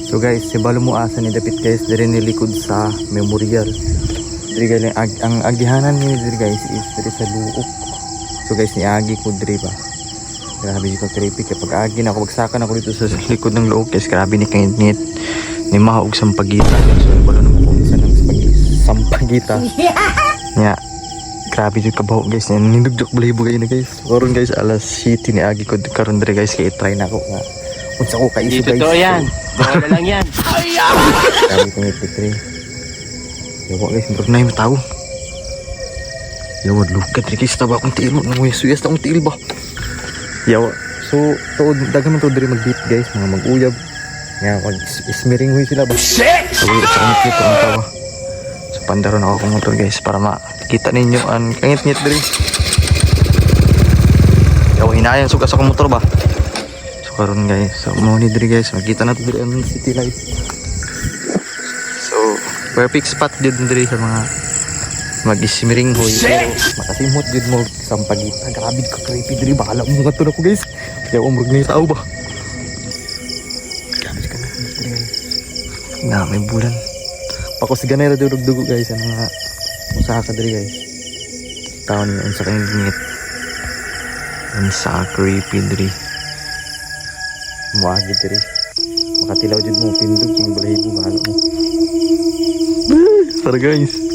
So guys, si balo mo asa ni dapit guys diri ni likod sa memorial. Diri galing ang agihanan ni diri guys is diri sa luok. So guys, niagi ko diri ba. Grabe ka creepy kapag agi na ako bagsakan ako dito sa likod ng luok guys. Grabe ni kangit ni mahaog sampagita. So balo nang kumisa ng sampagita. Nya. Grabe jud kabaho guys. Ninugdok balahibo kayo na guys. Karon guys alas 7 ni agi ko karon diri guys kay try na ako nga. Unsa ko kaisip guys. Dito yan. Wala lang yan. Grabe kang ipitri. Yawa guys, murag na yung tao. Yawa, lukat rin guys, taba akong tiil mo. Nanguya suyas na akong tiil ba? Yawa. So, dagan man to diri mag-beat guys, mga mag-uyab. Nga, mag-ismiring huy sila ba? Shit! So, sa kamit nito ang tawa. So, pandaron ako akong motor guys, para makita ninyo ang kangit-ngit diri. Yawa, hinayan, sugas akong motor ba? Karon guys, so mo ni diri guys, makita na diri ang city light. So, perfect spot jud diri sa mga mag-ismiring hoy. Pero makasimot jud mo sampagita. Grabe ka creepy diri, bahala mo nga to na ko guys. Kaya umrog ni tao ba. Grabe ka na diri guys. Na may bulan. Pakusganay ra dugo guys ang mga usaha ka diri guys. Taon ni unsa kay ngit. Unsa creepy diri. Muagi diri. Makatilaw jud mo pindog kung balahibo mahalo mo. Tara guys.